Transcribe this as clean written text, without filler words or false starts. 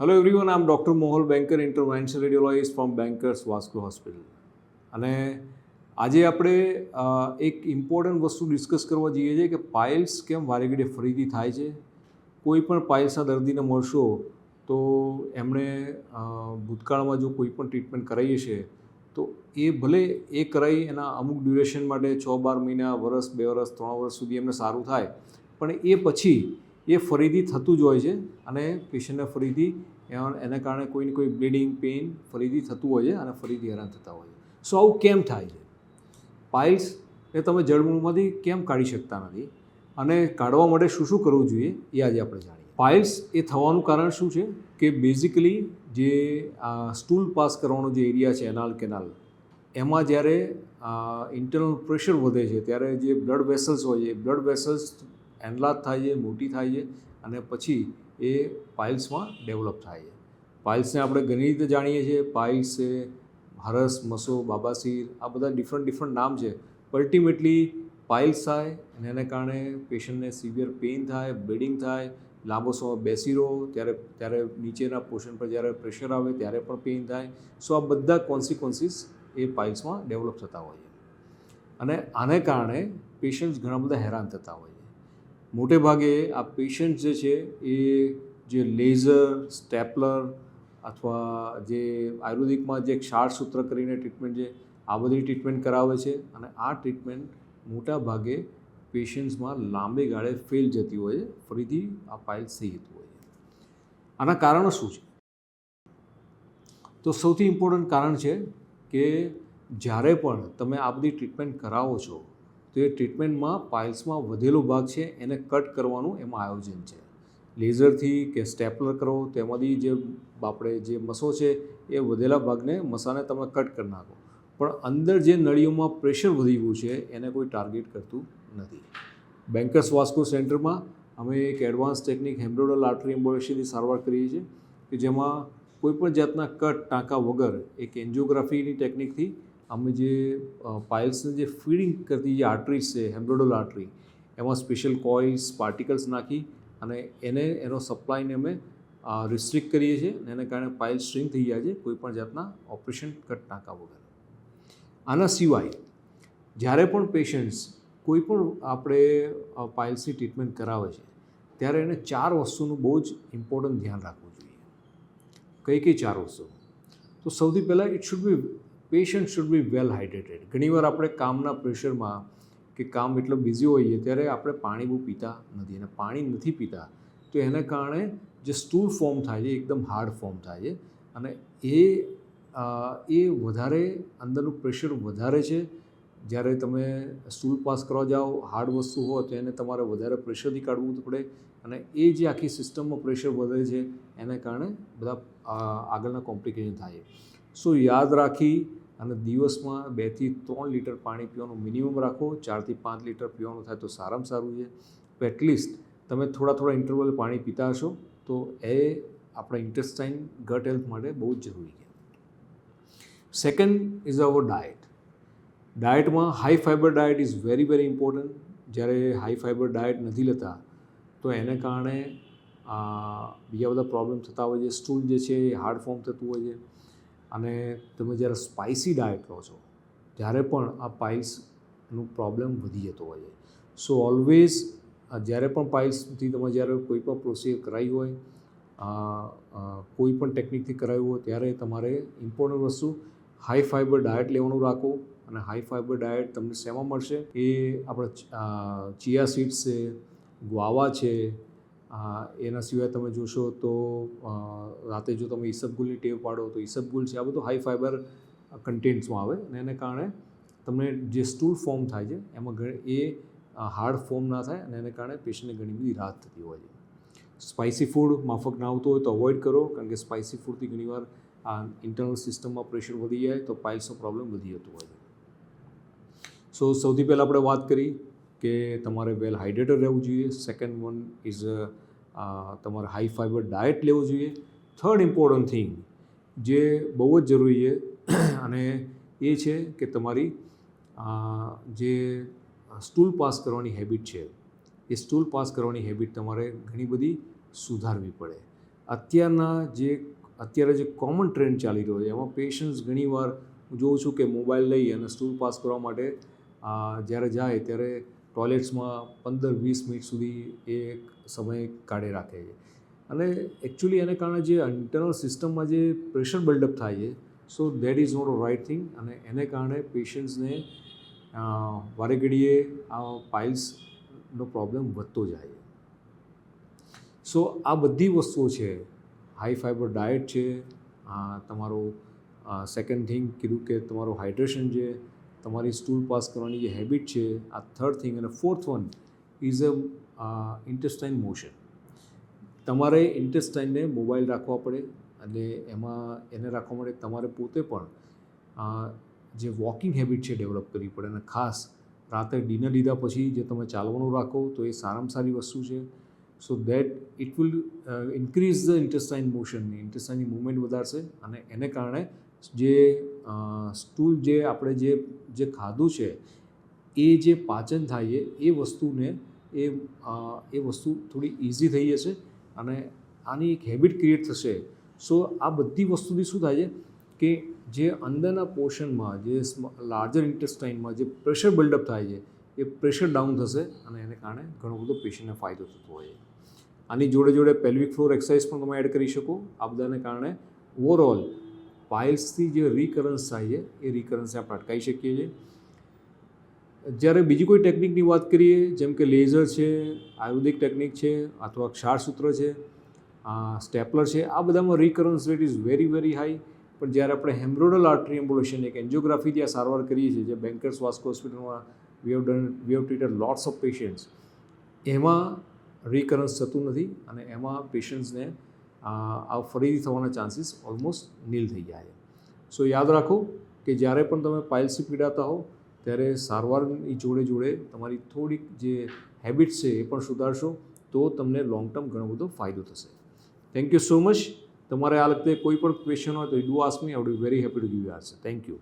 Hello everyone, I'm Dr. Mohal Banker, interventional radiologist from Bankers Vascular Hospital. અને આજે આપણે એક ઇમ્પોર્ટન્ટ વસ્તુ ડિસ્કસ કરવા જઈએ છીએ કે પાઇલ્સ કેમ વારેઘડીએ ફરીથી થાય છે. કોઈ પણ પાઇલ્સના દર્દીને મળશો તો એમણે ભૂતકાળમાં જો કોઈ પણ ટ્રીટમેન્ટ કરાવી છે તો એ ભલે એ કરાવી એના અમુક ડ્યુરેશન માટે 6-12 મહિના, વર્ષ, 2 વર્ષ, 3 વર્ષ સુધી એમને સારું થાય, પણ એ પછી એ ફરીથી થતું જ હોય છે અને પેશન્ટને ફરીથી એને કારણે કોઈને કોઈ બ્લીડિંગ, પેઇન ફરીથી થતું હોય છે અને ફરીથી હેરાન થતા હોય છે. સો આવું કેમ થાય છે? પાઇલ્સ એ તમે જળમૂળમાંથી કેમ કાઢી શકતા નથી અને કાઢવા માટે શું શું કરવું જોઈએ એ આજે આપણે જાણીએ. પાઇલ્સ એ થવાનું કારણ શું છે કે બેઝિકલી જે સ્ટૂલ પાસ કરવાનો જે એરિયા છે એનાલ કેનાલ, એમાં જ્યારે ઇન્ટરનલ પ્રેશર વધે છે ત્યારે જે બ્લડ વેસલ્સ હોય છે એ બ્લડ વેસલ્સ એનલાર્જ થાય છે, મોટી થાય છે અને પછી એ પાઇલ્સમાં ડેવલપ થાય છે. પાઇલ્સને આપણે ઘણી રીતે જાણીએ છીએ. પાઇલ્સ છે, હરસ, મસો, બાબાસીર, આ બધા ડિફરન્ટ નામ છે. અલ્ટિમેટલી પાઇલ્સ થાય અને એને કારણે પેશન્ટને સિવિયર પેઇન થાય, બ્લીડિંગ થાય, લાંબો સમય બેસી રહો ત્યારે નીચેના પોર્શન પર જ્યારે પ્રેશર આવે ત્યારે પણ પેઇન થાય. સો આ બધા કોન્સિક્વન્સીસ એ પાઇલ્સમાં ડેવલપ થતા હોય છે અને આને કારણે પેશન્ટ્સ ઘણા બધા હેરાન થતા હોય છે. મોટે ભાગે આ પેશન્ટ જે છે એ જે લેઝર, સ્ટેપલર અથવા જે આયુર્વેદિકમાં જે ક્ષારસૂત્ર કરીને ટ્રીટમેન્ટ છે, આ બધી ટ્રીટમેન્ટ કરાવે છે અને આ ટ્રીટમેન્ટ મોટા ભાગે પેશન્ટ્સમાં લાંબે ગાળે ફેલ જતી હોય છે, ફરીથી આ પાઇલ્સ થઈ જતું હોય છે. આના કારણો શું છે? તો સૌથી ઇમ્પોર્ટન્ટ કારણ છે કે જ્યારે પણ તમે આ બધી ટ્રીટમેન્ટ કરાવો છો તો એ ટ્રીટમેન્ટમાં પાઇલ્સમાં વધેલો ભાગ છે એને કટ કરવાનું એમાં આયોજન છે. લેઝરથી કે સ્ટેપલર કરો તેમાંથી જે આપણે જે મસો છે એ વધેલા ભાગને મસાને તમે કટ કરી નાખો, પણ અંદર જે નળીઓમાં પ્રેશર વધી ગયું છે એને કોઈ ટાર્ગેટ કરતું નથી. બેન્કર્સ વાસ્કુલર સેન્ટરમાં અમે એક એડવાન્સ ટેકનિક હેમ્બ્રોઇડલ આર્ટરી એમ્બોલિશનની સારવાર કરીએ છીએ કે જેમાં કોઈપણ જાતના કટ ટાંકા વગર એક એન્જિયોગ્રાફીની ટેકનિકથી અમે જે પાઇલ્સને જે ફીડિંગ કરતી જે આર્ટરીઝ છે, હેમ્બ્રોઇડલ આર્ટરી, એમાં સ્પેશિયલ કોઇલ્સ, પાર્ટિકલ્સ નાખી અને એનો સપ્લાયને અમે રિસ્ટ્રિક્ટ કરીએ છીએ અને એને કારણે પાઇલ્સ સ્ટ્રિંગ થઈ જાય છે કોઈપણ જાતના ઓપરેશન કટ ટાંકા વગર. આના સિવાય જ્યારે પણ પેશન્ટ્સ કોઈ પણ આપણે પાઇલ્સની ટ્રીટમેન્ટ કરાવે છે ત્યારે એને 4 વસ્તુનું બહુ જ ઇમ્પોર્ટન્ટ ધ્યાન રાખવું જોઈએ. કઈ 4 વસ્તુ? તો સૌથી પહેલાં patient should be well hydrated. ઘણીવાર આપણે કામના પ્રેશરમાં કે કામ એટલો બિઝી હોઈએ ત્યારે આપણે પાણી બહુ પીતા નથી અને પાણી નથી પીતા તો એને કારણે જે સ્ટૂલ ફોર્મ થાય છે એકદમ હાર્ડ ફોર્મ થાય છે અને એ વધારે અંદરનું પ્રેશર વધારે છે. જ્યારે તમે સ્ટૂલ પાસ કરવા જાઓ, હાર્ડ વસ્તુ હોય તો એને તમારે વધારે પ્રેશરથી કાઢવું પડે અને એ જે આખી સિસ્ટમમાં પ્રેશર વધે છે એને કારણે બધા આગળના કોમ્પ્લિકેશન થાય. સો યાદ રાખી અને દિવસમાં 2 થી 3 લીટર પાણી પીવાનું મિનિમમ રાખો. 4 થી 5 લીટર પીવાનું થાય તો સારામાં સારું છે. તો એટલીસ્ટ તમે થોડા ઇન્ટરવલ પાણી પીતા હશો તો એ આપણા ઇન્ટેસ્ટાઇન ગટ હેલ્થ માટે બહુ જ જરૂરી છે. Second is our diet. ડાયટમાં high fibre diet is very important. જ્યારે હાઈ ફાઇબર ડાયટ નથી લેતા તો એને કારણે બીજા બધા પ્રોબ્લેમ થતા હોય છે. સ્ટૂલ જે છે એ હાર્ડ ફોર્મ થતું હોય છે અને તમે જ્યારે સ્પાઇસી ડાયટ લો છો ત્યારે પણ આ પાઇલ્સનું પ્રોબ્લેમ વધી જતો હોય છે. સો ઓલવેઝ જ્યારે પણ પાઇલ્સથી તમે જ્યારે કોઈ પણ પ્રોસિજર કરાવી હોય, કોઈ પણ ટેકનિકથી કરાવ્યું હોય ત્યારે તમારે ઇમ્પોર્ટન્ટ વસ્તુ હાઈ ફાઇબર ડાયટ લેવાનું રાખો. અને હાઈ ફાઇબર ડાયટ તમને શેમાં મળશે? એ આપણે ચિયા સીડ્સ છે, ગ્વાવા છે, એના સિવાય તમે જોશો તો રાતે જો તમે ઈસબગુલની ટેવ પાડો તો ઈસબગુલ છે, આ બધું હાઈ ફાઇબર કન્ટેન્ટ્સમાં આવે અને એને કારણે તમને જે સ્ટૂલ ફોર્મ થાય છે એમાં એ હાર્ડ ફોર્મ ના થાય અને એને કારણે પેશન્ટને ઘણી બધી રાહત થતી હોય છે. સ્પાઇસી ફૂડ માફક ના આવતું હોય તો અવોઇડ કરો, કારણ કે સ્પાઇસી ફૂડથી ઘણીવાર ઇન્ટરનલ સિસ્ટમમાં પ્રેશર વધી જાય તો પાઇલ્સનો પ્રોબ્લેમ વધી જતો હોય છે. સો સૌથી પહેલાં આપણે વાત કરી કે તમારે વેલ હાઇડ્રેટેડ રહેવું જોઈએ. સેકન્ડ વન ઇઝ તમારે હાઈ ફાઇબર ડાયટ લેવું જોઈએ. થર્ડ ઇમ્પોર્ટન્ટ થિંગ જે બહુ જ જરૂરી છે અને એ છે કે તમારી જે સ્ટૂલ પાસ કરવાની હેબિટ છે એ સ્ટૂલ પાસ કરવાની હેબિટ તમારે ઘણી બધી સુધારવી પડે. અત્યારે જે કોમન ટ્રેન્ડ ચાલી રહ્યો છે એમાં પેશન્ટ્સ ઘણીવાર હું જોઉં છું કે મોબાઈલ લઈ અને સ્ટૂલ પાસ કરવા માટે જ્યારે જાય ત્યારે ટોયલેટ્સમાં 15-20 મિનિટ સુધી એ સમય કાઢી રાખે છે અને એકચ્યુઅલી એને કારણે જે ઇન્ટરનલ સિસ્ટમમાં જે પ્રેશર બિલ્ડઅપ થાય છે so that is not a right thing અને એને કારણે પેશન્ટ્સને વારે ઘડીએ આ પાઇલ્સનો પ્રોબ્લેમ વધતો જાય. સો આ બધી વસ્તુઓ છે, હાઈ ફાઈબર ડાયટ છે, તમારો સેકન્ડ થિંગ કીધું કે તમારું હાઇડ્રેશન છે, તમારી સ્ટૂલ પાસ કરવાની જે હેબિટ છે, આ થર્ડ થિંગ, અને fourth one is a intestine motion. તમારે ઇન્ટેસ્ટાઇનને મોબાઈલ રાખવા પડે અને એને રાખવા માટે તમારે પોતે પણ જે વોકિંગ હેબિટ છે ડેવલપ કરવી પડે અને ખાસ રાત્રે ડિનર લીધા પછી જે તમે ચાલવાનું રાખો તો એ સારામાં સારી વસ્તુ છે. So that it will increase the intestine motion, ઇન્ટેસ્ટાઇનની મૂવમેન્ટ વધારશે અને એને કારણે જે સ્ટૂલ જે આપણે જે ખાધું છે એ જે પાચન થાય છે એ વસ્તુને એ વસ્તુ થોડી ઇઝી થઈ જશે અને આની એક હેબિટ ક્રિએટ થશે. સો આ બધી વસ્તુથી શું થાય છે કે જે અંદરના પોર્શનમાં જે લાર્જર ઇન્ટેસ્ટાઇનમાં જે પ્રેશર બિલ્ડઅપ થાય છે એ પ્રેશર ડાઉન થશે અને એને કારણે ઘણો બધો પેશન્ટને ફાયદો થતો હોય છે. આની જોડે જોડે પેલ્વિક ફ્લોર એક્સરસાઇઝ પણ તમે એડ કરી શકો. આ બધાને કારણે ઓવરઓલ પાઇલ્સથી જે રિકરન્સ થાય છે એ રિકરન્સને આપણે અટકાવી શકીએ છીએ. જ્યારે બીજી કોઈ ટેકનિકની વાત કરીએ જેમ કે લેઝર છે, આયુર્વેદિક ટેકનિક છે અથવા ક્ષારસૂત્ર છે, સ્ટેપલર છે, આ બધામાં recurrence rate is very high. પણ જ્યારે આપણે હેમરોઇડલ આર્ટરી એમ્બ્યુલેશન એક એન્જિયોગ્રાફીથી આ સારવાર કરીએ છીએ જે બેન્કર્સ વાસ્કો હોસ્પિટલમાં we have treated lots of patients, એમાં રિકરન્સ થતું નથી અને એમાં પેશન્ટ્સને આ ફરીથી થવાના ચાન્સીસ ઓલમોસ્ટ નીલ થઈ જાય છે. સો યાદ રાખો કે જ્યારે પણ તમે પાઇલ્સથી પીડાતા હો ત્યારે સારવારની જોડે જોડે તમારી થોડીક જે હેબિટ્સ છે એ પણ સુધારશો તો તમને લોંગ ટર્મ ઘણો બધો ફાયદો થશે. Thank you so much. તમારે આ લગતે કોઈ પણ ક્વેશ્ચન હોય તો do ask me, I would be very happy to give you answer. Thank you.